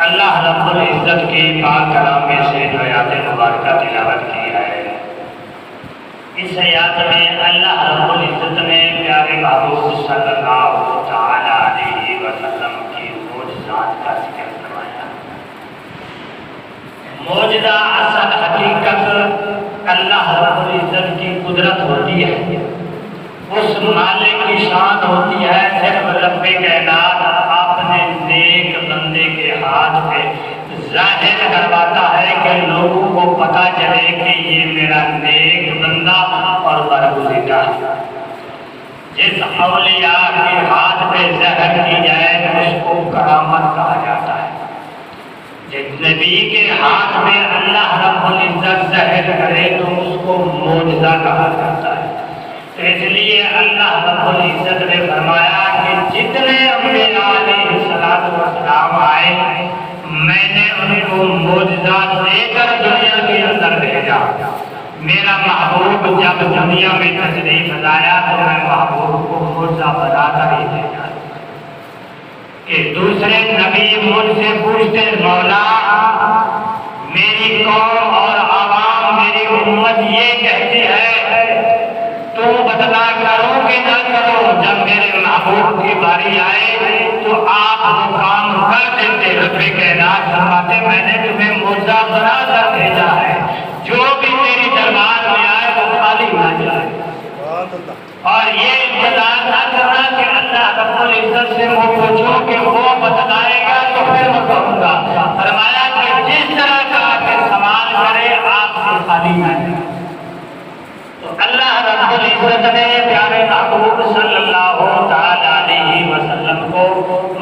اللہ رب العزت کی پاک کلام میں سے جو آیات مبارکہ تلاوت کی ہے، اس آیات میں اللہ رب العزت نے پیارے محبوب صلی اللہ تعالی علیہ وسلم کی معجزات کا ذکر کروایا۔ معجزہ اصل حقیقت اللہ رب العزت کی قدرت ہوتی ہے، اس مالک کی شان ہوتی ہے۔ صرف رب کائنات اپنے نیک بندے کے ہاتھ پہ ظاہر کرواتا ہے کہ لوگوں کو پتہ چلے کہ یہ میرا نیک بندہ اور برگزیدہ ہے۔ جس اولیاء کے ہاتھ پہ ظاہر کی جائے اس کو کرامت کہا جاتا ہے۔ نبی کے ہاتھ میں اللہ رب العزت ظاہر کرے تو اس کو معجزہ کہا جاتا ہے۔ تو اس لیے اللہ رب العزت نے فرمایا کہ جتنے انبیاء علیہ السلام آئے میں نے ان کو معجزات دے کر دنیا کے اندر بھیجا۔ میرا محبوب جب دنیا میں تشریف لایا تو میں محبوب کو معجزہ بنا کر ہی بھیجا کہ دوسرے نبی مجھ سے پوچھتے مولا میری قوم اور عوام میری امت یہ کہتی ہے تو بتلا کرو کہ نہ کرو؟ جب میرے محبوب کی باری آئے تو آپ وہ کام کر دیتے۔ رب کائنات فرماتے میں نے تمہیں معجزہ بنا کر بھیجا ہے، جو بھی میری دربار میں آئے وہ خالی نہ جائے۔ اور یہ انتظار نہ کرنا کہ اللہ رب العزت سے وہ پوچھو کہ وہ بتلائے گا تو پھر میں کہوں گا۔ فرمایا کہ جس طرح کا آپ سوال کرے آپ سے خالی نہ جائے۔ تو اللہ رب العزت نے پیارے محبوب صلی اللہ تعالی علیہ وسلم کو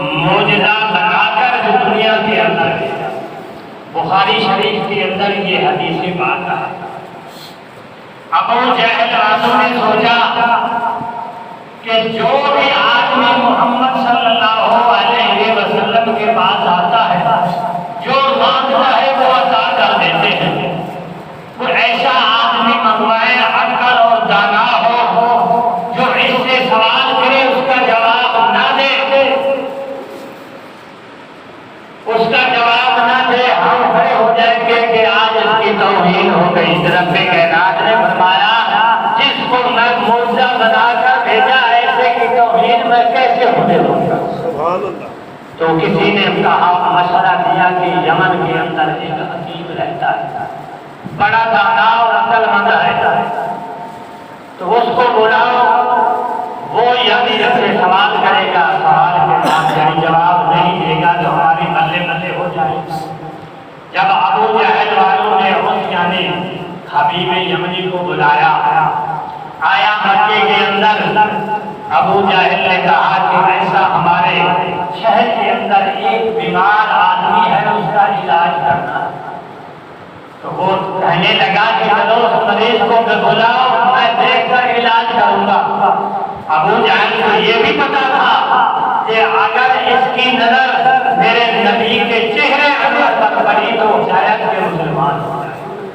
معجزہ بنا کر دنیا کے اندر بھیجا۔ بخاری شریف کے اندر یہ حدیث بات ہے۔ ابو جہل والوں نے سوچا کہ جو بھی آدمی محمد صلی اللہ علیہ وسلم کے پاس آتا ہے جو مانگتا ہے وہ عطا کر دیتے ہیں، کوئی ایسا آدمی منگوائے عقل اور دانا ہو جو اس سے سوال کرے اس کا جواب نہ دے، اس کا جواب نہ دے ہم کھڑے ہو جائیں گے کہ آج اس کی توہین ہو گئی۔ رب کائنات نے فرمایا جس کو میں معجزہ بنا کر بھیجا ایسے کی توہین میں کیسے ہونے دوں گا؟ تو کسی نے کہا مشورہ دیا کہ یمن کے اندر ایک حکیم رہتا ہے، بڑا دانا اور عقل مند رہتا ہے، تو اس کو بلاؤ، وہ یعنی سے سوال کرے گا، سوال کے بعد یعنی جواب نہیں دے گا تو ہماری ملے ملے ہو جائے گا۔ جب ابو جہل والوں نے اس یعنی حبیب یمنی کو بلایا، آیا مکے کے اندر، ابو جہل نے کہا کہ ایسا ہمارے شہر کے اندر ایک بیمار آدمی ہے اس کا علاج کرنا ہے۔ تو وہ کہنے لگا کہ چلو اس مریض کو بلاؤ میں دیکھ کر علاج کروں گا۔ ابو جہل کو یہ بھی پتا تھا کہ اگر اس کی نظر میرے نبی کے چہرے پر پڑی تو شاید کہ مسلمان ہو جائے۔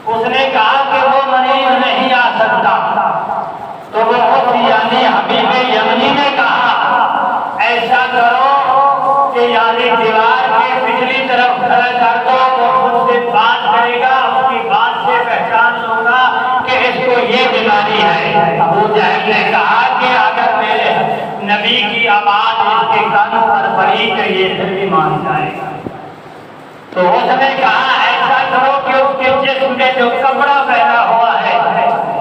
اس نے کہا کہ وہ مریض نہیں آ سکتا، تو وہ یعنی حبیب یمنی نے کہا ایسا کرو کہ یعنی دیوار کے پچھلی طرف کھڑا کر دو، وہ خود سے بات کرے گا، اس کی بات سے پہچان لوں گا کہ اس کو یہ بیماری ہے۔ ابو جہل نے کہا کہ اگر میرے نبی کی آواز اس کے کانوں پر پڑی تو یہ پھر بھی مان جائے گا۔ تو اس نے کہا ایسا کرو کہ اس کے جسم میں جو کپڑا پہنا ہوا ہے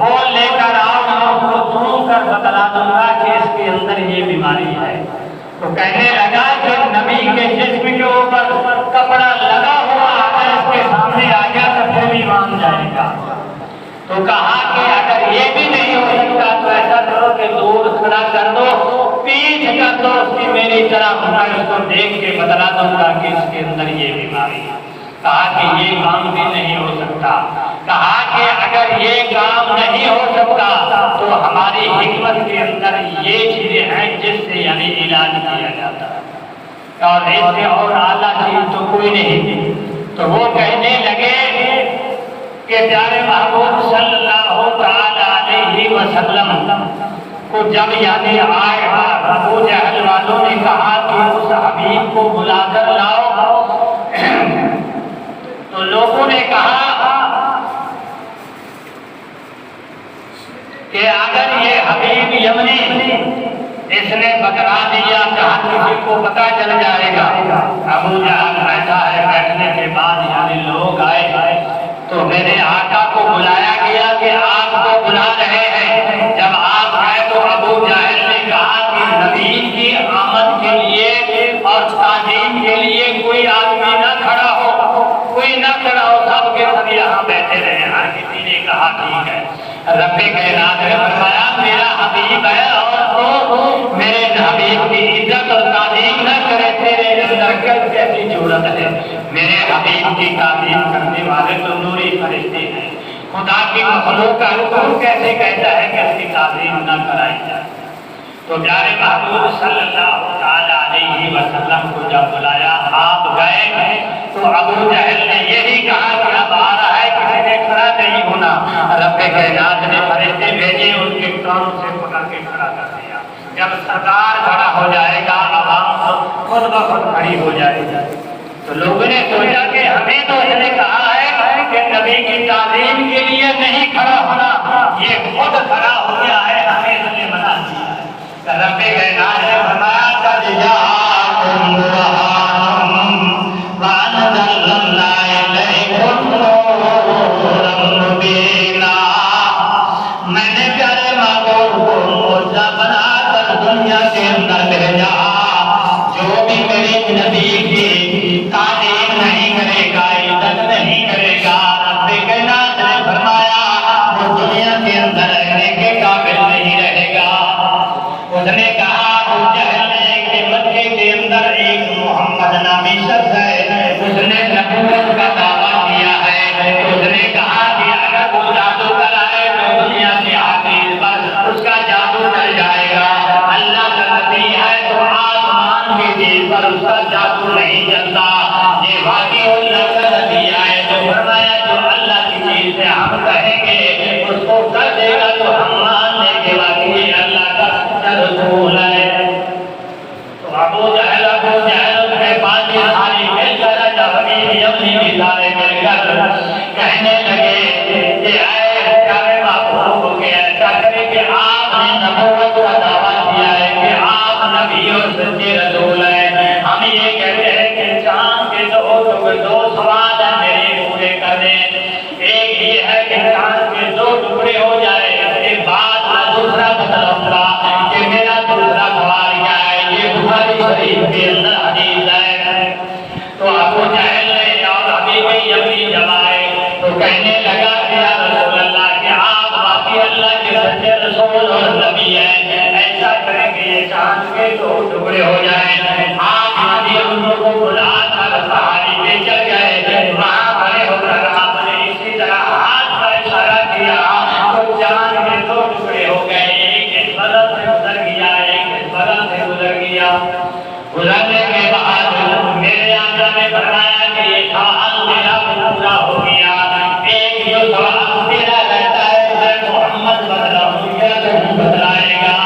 وہ لے کر آؤ، میں اس کو سن کر بتلا دوں گا کہ اس کے اندر یہ بیماری ہے۔ تو کہنے لگا کہ نبی کے جسم کے اوپر کپڑا لگا ہوا اگر اس کے سامنے آ گیا تو پھر بھی مان جائے گا۔ تو کہا کہ اگر یہ بھی نہیں ہو سکتا تو ایسا کرو کہ دور کھڑا کر دو، پیٹھ کر دو اس کی میری طرف، میں اس کو دیکھ کے بتلا دوں گا کہ اس کے اندر یہ بیماری ہے۔ کہا کہ یہ کام بھی نہیں ہو سکتا۔ کہا کہ اگر یہ کام نہیں ہو سکتا تو ہماری حکمت کے اندر یہ چیزیں ہیں جس سے یعنی علاج کیا جاتا ہے، اور اس سے اور اعلیٰ چیز تو کوئی نہیں۔ تو وہ کہنے لگے کہ پیارے محبوب صلی اللہ تعالی علیہ وسلم کو جب یعنی آئے، ابو جہل والوں نے کہا کہ اس حبیب کو بلا کر لاؤ، تو لوگوں نے کہا کہ اگر یہ حبیب یمنی اس نے بتلا دیا کہ کسی کو پتہ چل جائے گا۔ ابو جہل بیٹھا ہے، بیٹھنے کے بعد یعنی لوگ آئے تو میرے آقا کو بلایا گیا کہ آپ کو بلا رہے ہیں۔ جب آپ آئے تو ابو جہل نے کہا کہ نبی کی آمد کے لیے اور تعظیم کے لیے کوئی آدمی نہ کھڑا ہو، کوئی نہ کھڑا ہو، سب کے سب یہاں بیٹھے رہے۔ ہر کسی نے کہا ٹھیک ہے۔ رب کائنات نے فرمایا میرا حبیب ہے اور تو میرے حبیب کی عزت اور تعظیم نہ کرے، تیرے اندر کیسی جرأت ہے؟ میرے حبیب کی تعظیم کرنے والے تو نوری فرشتے ہیں، خدا کی مخلوق کا حکم کیسے کہتا ہے کہ اس کی تعظیم نہ کرائی جائے؟ تو پیارے محبوب صلی اللہ علیہ وسلم کو جب بلایا آپ گئے تو ابو جہل نے یہی کہا کہ اب آ رہا ہے، کسی نے کھڑا نہیں ہونا۔ رب کائنات نے فرشتے بھیجے، ان کے کانوں سے پکڑ کے کھڑا کر دیا۔ جب سردار کھڑا ہو جائے گا عوام خود بخود کھڑی ہو جائے گی۔ تو لوگوں نے سوچا کہ ہمیں تو اس نے کہا ہے کہ نبی کی تعظیم کے لیے نہیں کھڑا ہونا، یہ خود کھڑا ہو گیا ہے، ہمیں اس نے منع کیا ہے۔ رب کائنات نے فرمایا قد جاءکم برہان وانزلنا الیکم نورا مبینا۔ میں نے پیارے محبوب کو معجزہ بنا کر دنیا کے اندر بھیجا، جو بھی میرے نبی کی تعظیم نہیں کرے گا، عزت نہیں کرے گا، رب کائنات نے فرمایا وہ دنیا کے اندر رہنے کے قابل نہیں رہے گا۔ اس نے کہا ابو جہل نے کہ مکے کے اندر ایک محمد نامی شخص ہے، اس نے نبوت کا دعویٰ کیا ہے۔ اس نے کہا کہ اگر وہ جادو کرائے تو دنیا کے آخر پر اس کا جادو چل جائے گا، اللہ کا نبی ہے تو آسمان کے دل پر اس کا جادو نہیں چلتا۔ یہ واقعی اللہ کا نبی ہے تو فرمایا جو اللہ کی چیز سے ہم کہیں گے اس کو کر دے گا، تو ہم مان لیں گے واقعی اللہ کا رسول ہے۔ تو ابو جہل اپنے پاس ساری مل کر حبیب اپنی مثالیں مل کر کہنے لگے کہ اے پیارے محبوب کے ایسا کرے کہ آپ نے نبوت کا دعویٰ کیا ہے کہ آپ نبی اور سچے رسول ہیں، ہم یہ کہتے ہیں کہ چاند کے دو سوال ہیں میرے پورے کر دیں۔ ایک یہ ہے کہ چاند کے دو ٹکڑے ہو جائے، ایک بات میں دوسرا بتلاؤں گا کہ میرا دوسرا سوال کیا ہے، یہ بخاری شریف کے اندر حدیث ہے۔ تو ابو جہل نے اور حبیب اپنی جمائے تو کہنے لگا کہ یا رسول اللہ کہ آپ باقی اللہ کے سچے رسول اور نبی ہیں، ایسا کریں کہ یہ چاند کے دو ٹکڑے ہو جائیں۔ آپ نبی ان کو بلا کر پہاڑی پہ چل گئے، وہاں کھڑے ہو کر آپ نے اسی طرح ہاتھ پر اشارہ کیا تو چاند کے دو ٹکڑے ہو گئے، ایک اس بغل سے گزر گیا، ایک اس بغل سے گزر گیا۔ گزرنے کے بعد میرے آقا نے فرمایا کہ یہ سوال میرا پورا ہو گیا، ایک جو سوال تیرا رہتا ہے اسے محمد بدلاؤں یا تم بدلائے گا؟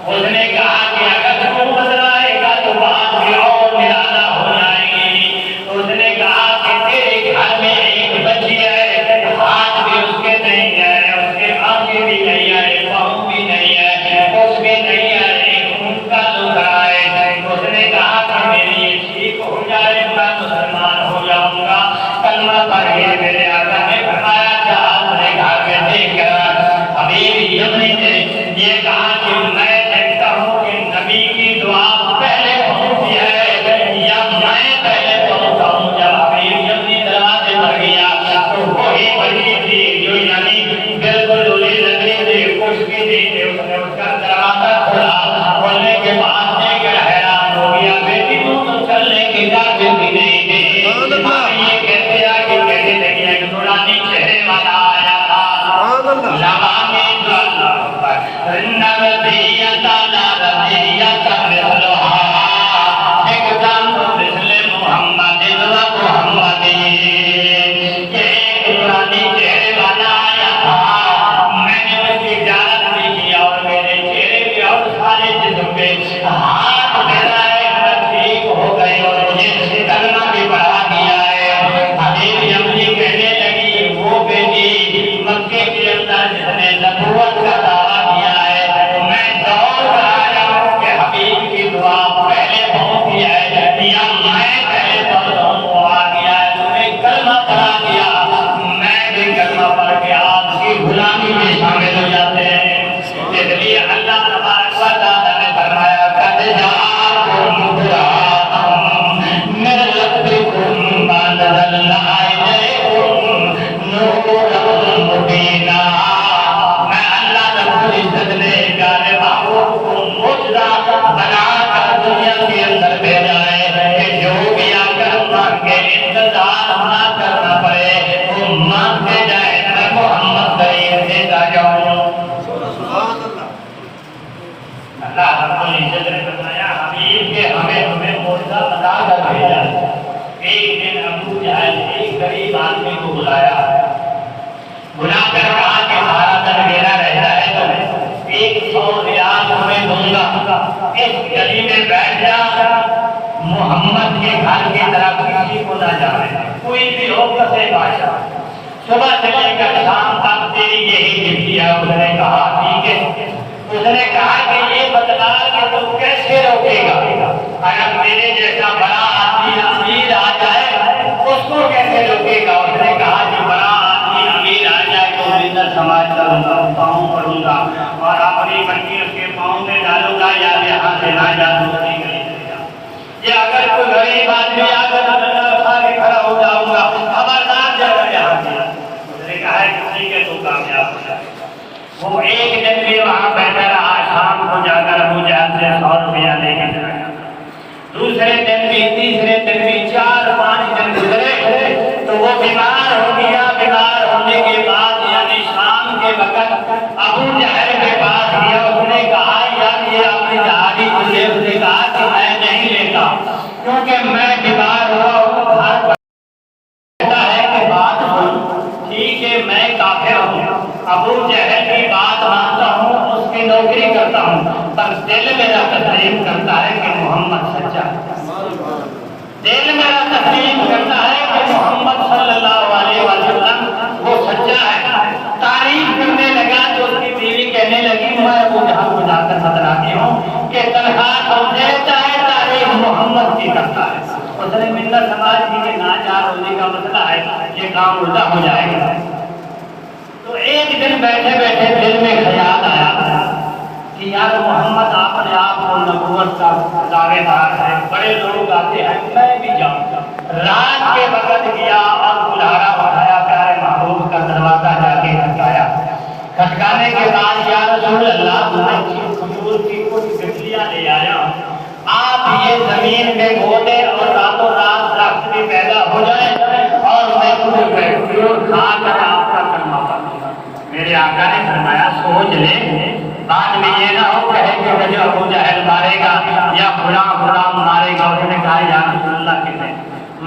اس نے کہا کہ اگر تم بدلائے گا تو بات بھی اور نرالا ہو جائے گی۔ تو اس نے کہا کہ تیرے گھر میں ایک بچی ہے، ہاتھ بھی اس کے نہیں ہے، اس کے آنکھیں بھی نہیں ہے، پاؤں بھی نہیں ہے، اس بھی نہیں ہے، ایک اونٹ کا ٹکڑا ہے۔ اس نے کہا کہ میری یہ ٹھیک ہو جائے میں مسلمان ہو جاؤں گا، کلمہ پڑھ کے میرے آقا نے فرمایا کہ اپنے گھر میں دیکھ کر حبیب یمنی نے یہ کہا کہ میں دیکھتا ہوں کہ نبی کی دعا پہلے پہنچی ہے یا میں پہلے پہنچتا ہوں۔ جب حبیب یمنی دروازے پر گیا تو وہی بچی تھی جو یعنی بالکل ڈولی لگی تھی، خشکی تھی، اس نے اس کا دروازہ کھولا، کھولنے کے بعد دیکھ کر حیران ہو گیا، بیٹی تو چلنے کی قابل بھی نہیں تھی۔ یہ کہتے ہیں کہ کہتے لگی ایک نورانی چہرے والا آیا تھا، لبانی تو اللہ پر نبیتا نبیتا مثلہا، ایک دم مثل محمد و محمدی، کہ ایک نورانی چہرے والا آیا تھا، میں نے اس کی زیارت بھی کی اور میرے چہرے پہ اور سارے جسم پہ ہاتھ میرا ٹھیک ہو گئے اور مجھے کلمہ بھی پڑھا دیا ہے۔ حبیب یمنی کہنے لگی وہ بیٹی مکے کے اندر جس نے نبوت کا دعویٰ کیا ہے، میں دوڑ کر آیا ہوں کہ حبیب کی دعا پہلے پہنچی ہے یا میں پہلے پڑھتا ہوں، وہ آ گیا ہے، تم نے کلمہ پڑھا دیا، میں بھی کلمہ پڑھ کے آپ کی غلامی میں شامل ہو جاتے ہیں۔ اس لیے اللہ تبارک و تعالیٰ نے فرمایا قد جاءکم برہان من ربکم وانزلنا الیکم نورا مبینا۔ میں اللہ رب العزت نے پیارے محبوب کو معجزہ بنا کر دنیا کے اندر بھیجا ہے کہ جو بھی آ کر مانگے اللہ رب العزت نے بتایا حبیب کے ہمیں تمہیں معجزہ بتا کر بھیجا۔ ایک دن ابو جہل ایک غریب آدمی کو بلا کر کہا کہ سارا دن میرا رہتا ہے تو 100 ریال تمہیں دوں گا، اس گلی میں بیٹھ جا، محمد کے گھر کی طرف کسی کو نہ جانے، کوئی بھی ہو کسے بادشاہ، صبح سے لے کر شام تک تیری یہی ڈیوٹی ہے۔ اس نے کہا ٹھیک ہے۔ اس نے کہا کہ یہ بتلا کہ تم کیسے روکے گا، اگر میرے جیسا بڑا آدمی امیر آ جائے اس کو کیسے روکے گا؟ اس نے کہا کہ بڑا آدمی امیر آ جائے تو منت سماج کروں گا، پاؤں پڑوں گا اور اپنی بنی اس کے پاؤں میں ڈالوں گا، یا یہاں سے نہ جا دوسری گلی چلے جا۔ یا اگر کوئی غریب آدمی آ کر کھا کے کھڑا ہو جاؤں گا، خبردار جا کر یہاں سے۔ اس نے کہا کہ ٹھیک ہے تو کامیاب ہو جائے۔ وہ ایک دن بھی وہاں بیٹھا رہا، شام کو جا کر ابو جہل سے 100 روپیہ لے کے چلا گیا۔ دوسرے دن بھی، تیسرے دن بھی، 4-5 دن گزرے تو وہ بیمار ہو گیا۔ بیمار ہونے کے بعد یعنی شام کے وقت ابو جہل کے پاس گیا۔ اس نے کہا یار یہ اپنی دہاڑی کو لے، اس نے کہا کہ میں نہیں لیتا کیونکہ میں بیمار ہوا ہوں، گھر کہتا ہے کہ بات سن، ٹھیک ہے میں کافر ہوں، ابو جہل کی بات مانتا ہوں، اس کی نوکری کرتا ہوں، پر دل میرا تسلیم کرتا ہے کہ محمد سچا ہے، دل میرا تسلیم کرتا ہے کہ محمد صلی اللہ علیہ وسلم وہ سچا ہے۔ تعریف کرنے لگا تو اس کی بیوی کہنے لگی میں ابو جہل کو جا کر بتلاتی ہوں کہ تنہا سمجھے چاہے تعریف محمد کی کرتا ہے۔ اس نے منت سماج کی کہ ناچار ہونے کا مسئلہ ہے، یہ کام الٹا ہو جائے گا۔ تو ایک دن بیٹھے بیٹھے دل میں خیال آیا کہ یار محمد اپنے آپ کو نبوت کا دعوے دار ہے، بڑے لوگ آتے ہیں، میں بھی جاؤں۔ رات کے وقت گیا اور بلہارا اٹھایا، پیارے محبوب کا دروازہ جا کے کھٹکایا۔ کھٹکانے کے بعد یا رسول اللہ میں کھجور کی کچھ گٹھلیاں لے آیا، آپ یہ زمین میں بو دیں اور راتوں رات درخت بھی پیدا ہو جائے اور میں کھجور کھا کر آپ کا کلمہ پڑھوں گا۔ میرے آقا نے فرمایا سوچ لے، بعد میں یہ نہ ہو کہے کہ مجھے ابو جہل مارے گا یا فلاں مارے گا۔ اس نے کہا یا رسول اللہ کہتے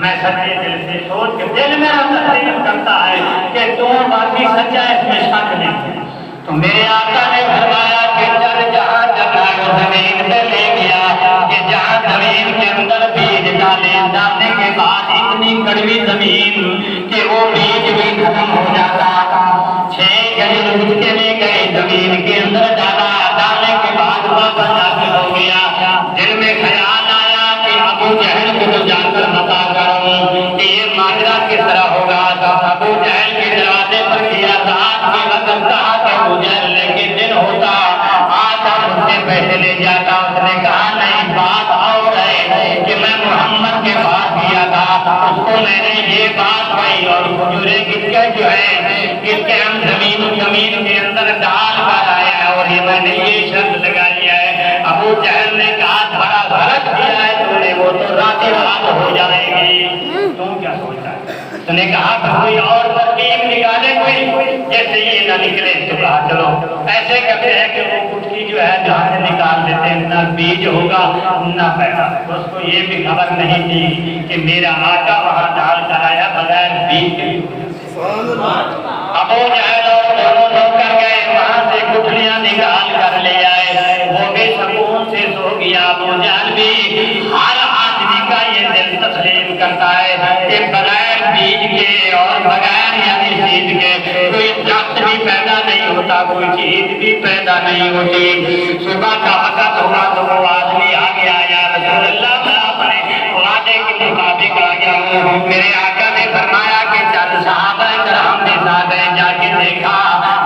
میں سچے دل سے سوچ کے دل میرا تسلیم کرتا ہے کہ تم باقی سچا، اس میں شک نہیں۔ تو میرے آقا نے فرمایا کہ چل جہاں جگہ زمین پہ لے گیا کہ جہاں زمین کے اندر بیج ڈالے، ڈالنے کے بعد اتنی کڑوی زمین کہ وہ بیج بھی ختم ہو جاتا۔ 6 گلی روز کے لے گئے، زمین کے اندر ڈالا، ڈالنے کے بعد واپس داخل ہو گیا۔ دل میں خیال آیا کہ ابو جہل کو تو جا کر بتا کروں کہ یہ ماجرا کس طرح ہوگا۔ ابو جہل کے دروازے پر گیا، رات کے وقت کہا کہ ابو جہل لیکن دن ہوتا آتا مجھ سے پیسے لے جاتا۔ اس نے کہا نہیں، بات اور ہے کہ میں محمد کے پاس گیا تھا، اس کو میں نے یہ بات کہی اور کھجوریں کس کے جو ہے کس کے ہم زمین کے اندر ڈال کر آیا ہے اور یہ میں نے یہ شرط لگا لیا ہے۔ ابو جہل نے کہا بڑا غلط کیا ہے تو نے، وہ تو راتیں رات ہو جائے گی، تم کیا سوچتا ہے؟ تو نے کہا کہ کوئی اور ترکیب نکالے، کوئی جیسے یہ نہ نکلے۔ تو کہا چلو ایسے کرتے ہیں کہ وہ کٹکی جو ہے جہاں سے نکال دیتے ہیں، نہ بیج ہوگا نہ پیدا۔ اس کو یہ بھی خبر نہیں تھی کہ میرا آقا وہاں ڈال کر آیا بغیر بیج کے۔ ابو جہل اور دونوں نوکر گئے، وہاں سے گٹھلیاں نکال کر لے آئے، وہ بھی سکون سے سو گیا۔ ابو جہل بھی ہر آدمی کا یہ دل تسلیم کرتا ہے کہ بغیر بیج کے اور بغیر یعنی سیدھ کے کوئی درخت بھی پیدا نہیں ہوتا، کوئی چیز بھی پیدا نہیں ہوتی۔ صبح کا وقت ہوا تو وہ آدمی آ گیا، یا رسول اللہ میں اپنے وعدے کے مطابق آ گیا ہوں۔ میرے آقا نے فرمایا کہ چل صحابہ کرام کے ساتھ جا کے دیکھا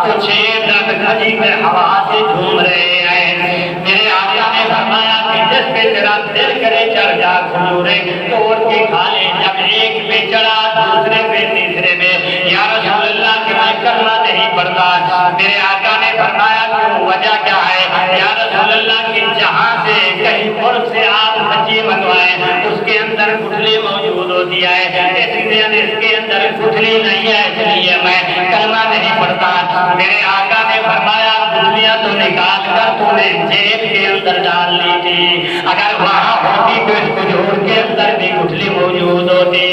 تو 6 درخت کھجی میں ہوا سے جھوم رہے ہیں۔ میرے آقا نے فرمایا کہ جس پہ تیرا دل کرے چڑھ جا، کھجوریں توڑ کے کھا لے۔ جب ایک پہ چڑھا، دوسرے پہ، تیسرے پہ، یا رسول اللہ کہ میں کلمہ نہیں پڑھتا۔ میرے آقا نے فرمایا کیوں، وجہ کیا ہے؟ یا رسول اللہ کہ جہاں سے کہیں ملک سے آپ کھجی منگوائے اس کے اندر گٹھلی موجود ہوتی ہے، اس کے اندر گٹھلی نہیں ہے، اس لیے میں کلمہ نہیں پڑھتا۔ میرے آقا نے فرمایا گٹھلیاں تو نکال کر تو نے جیب کے اندر ڈال لی تھی، اگر وہاں ہوتی تو اس کھجور کے اندر بھی گٹھلی موجود ہوتی،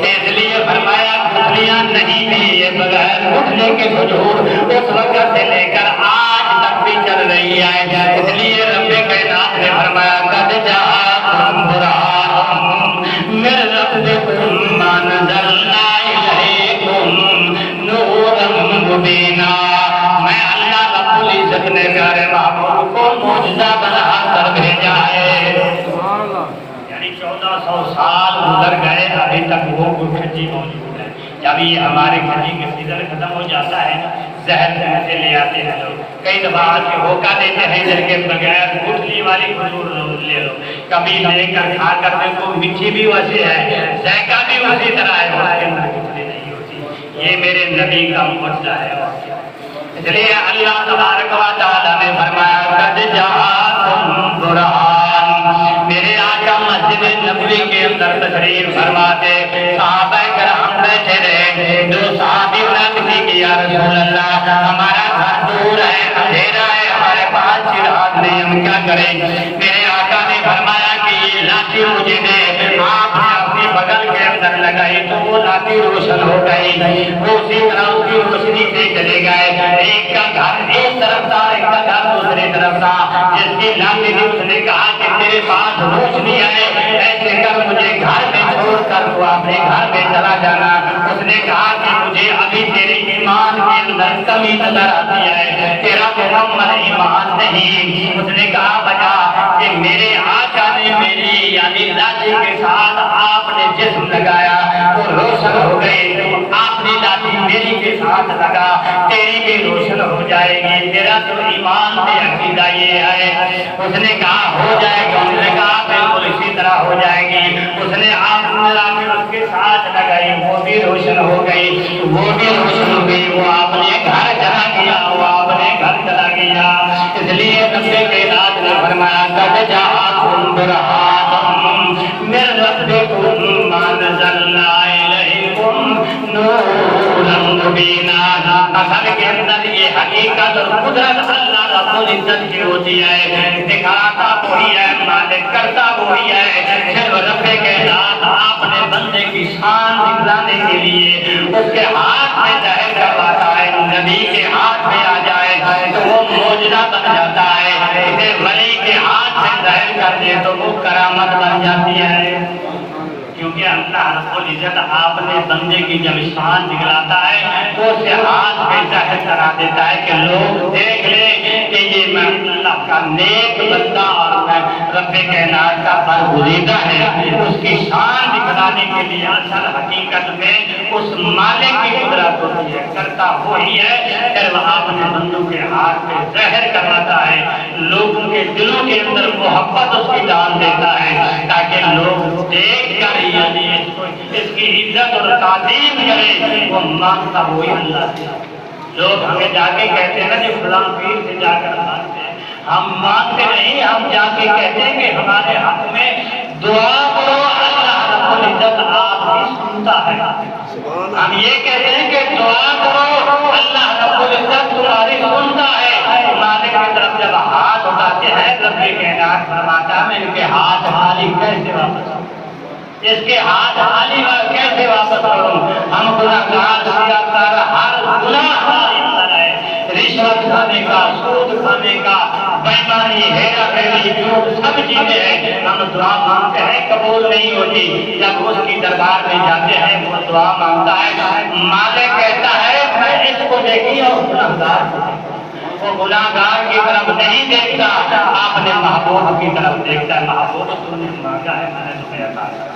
اس لیے فرمایا گٹھلیاں نہیں تھی یہ بغیر گٹھلی کے کھجور اس وقت سے لے کر آج تک بھی چل رہی ہے۔ اس لیے رب کائنات نے فرمایا قد جاءکم برہان من ربکم وانزلنا الیکم نورا مبینا۔ میں اللہ رب العزت نے پیارے محبوب کو معجزہ بنا کر بھیجا ہے، یعنی 1400 سال گزر گئے ابھی تک وہ کھجی موجود ہے۔ جب یہ ہمارے کھجی کا سیزن ختم ہو جاتا ہے زہر سے لے آتے ہیں لوگ، کئی دفعہ آ کے ہوکا دیتے ہیں ادھر کے بغیر گٹھلی والی کھجور لے لو، کبھی لے کر کھا کر دیکھو میٹھی بھی ویسے ہے، ذائقہ بھی اسی طرح ہے، اس کے اندر گٹھلی نہیں ہوتی۔ یہ میرے نبی کا معجزہ ہے۔ اس لیے اللہ تبارک و تعالیٰ نے فرمایا قد جاءکم برہان۔ میرے آقا مسجد نبوی کے اندر تشریف فرماتے، صحابہ کرام بیٹھے رہے، دو صحابی عرض کی کہ یا رسول اللہ ہمارا گھر دور ہے، اندھیرا ہے، ہمارے پاس چراغ نہیں، ہم کیا کریں؟ میرے آقا نے فرمایا کہ یہ لاٹھی مجھے دے۔ آپ نے اپنی بغل کے اندر لگائی تو وہ لاٹھی روشن ہو گئی، وہ اسی طرح اس کی روشنی سے چلے گئے۔ ایک کا گھر ایک طرف تھا، ایک کا گھر دوسری طرف تھا، جس کی لاٹھی نے اس نے کہا کہ میرے پاس روشنی ہے، ایسے کر مجھے گھر میں چھوڑ کر تو اپنے گھر میں چلا جانا۔ اس نے کہا کہ مجھے ابھی تیرے ایمان کے اندر کمی نظر آتی ہے، تیرا مکمل ایمان نہیں۔ اس نے کہا بجا کہ میرے آقا نے میری یعنی لاٹھی کے ساتھ آپ نے جسم لگایا تو روشن ہو گئے، آپ نے لاٹھی میری کے ساتھ لگا تیری بھی روشن ہو جائے گی، تیرا تو ایمان سے عقیدہ یہ ہے۔ اس نے کہا ہو جائے گا، اس نے کہا بالکل اسی طرح ہو جائے گی۔ اس نے آپ نے لا کے اس کے ساتھ لگائی، وہ بھی روشن ہو گئی، وہ بھی روشن ہو گئی، وہ آپ نے گھر چلا گیا، وہ آپ نے گھر چلا گیا۔ اس لیے نبی کے نات نے فرمایا قد جاءکم برہان من ربکم وانزلنا الیکم نورا مبینا۔ اصل کے اندر یہ حقیقت اور قدرت اللہ رب العزت کی ہوتی ہے، دکھاتا وہی ہے، مالک کرتا وہی ہے۔ صرف رب کے ساتھ آپ نے بندے کی شان دکھلانے کے لیے اس کے ہاتھ میں ظاہر کرواتا ہے، نبی کے ہاتھ میں آ جائے تو وہ معجزہ بن جاتا ہے، اسے ولی کے ہاتھ سے ظاہر کر دے تو وہ کرامت بن جاتی ہے۔ کیونکہ اللہ رب العزت آپ نے بندے کی جب شان دکھلاتا ہے تو اسے ہاتھ پہ ظاہر کرا دیتا ہے کہ لوگ دیکھ لیں کہ یہ میں اللہ کا نیک بندہ اور میں رب کائنات کا برگزیدہ ہے۔ اس کی شان دکھلانے کے لیے اصل حقیقت میں اس مالک کی قدرت ہوتی ہے، کرتا وہی ہے، پھر وہ اپنے بندوں کے ہاتھ پہ ظاہر کرواتا ہے، لوگوں کے دلوں کے اندر محبت اس کی ڈال دیتا ہے تاکہ لوگ دیکھ کر یعنی اس کی عزت اور تعظیم کرے، وہ مانگتا وہی اللہ سے۔ لوگ ہمیں جا کے کہتے ہیں نا جی فلاں پیر سے جا کر مانگتے ہیں، ہم مانگتے نہیں، ہم جا کے کہتے ہیں کہ ہمارے حق میں دعا کرو، اللہ رب العزت آپ کی سنتا ہے۔ ہم یہ کہتے ہیں کہ دعا کرو، اللہ رب العزت تمہاری سنتا ہے۔ مالک کی طرف جب ہاتھ اٹھاتے ہیں رب کائنات فرماتا ہے میں ان کے ہاتھ خالی کیسے واپس کروں، اس کے ہاتھ خالی کیسے واپس کروں؟ ہم گناہگار سیاکار ہر گناہ ہمارے اندر ہے، رشوت کھانے کا، سود کھانے کا، بےایمانی، ہیرا پھیری، جھوٹ، سب چیزیں ہیں۔ ہم دعا مانگتے ہیں قبول نہیں ہوتی، جب اس کی دربار میں جاتے ہیں وہ دعا مانگتا ہے، مالک کہتا ہے میں اس کو دیکھی اور گناہگار کو، وہ گناہگار کی طرف نہیں دیکھتا، آپ نے محبوب کی طرف دیکھتا ہے، محبوب تو نے مانگا ہے میں نے تمہیں عطا کیا۔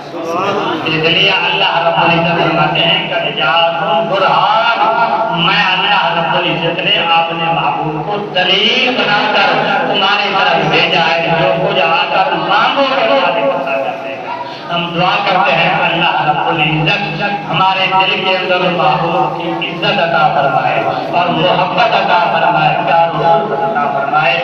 اس لیے اللہ رب العزت فرماتے ہیں کہ جاءکم برہان، میں اللہ رب العزت نے آپ نے محبوب کو دلیل بنا کر تمہاری طرف بھیجا ہے، جو کچھ آ کر مانگو گے مالک عطا کر دے گا۔ ہم دعا کرتے ہیں اللہ رب العزت ہمارے دل کے اندر محبوب کی عزت عطا فرمائے اور محبت عطا فرمائے، پیار و محبت عطا فرمائے۔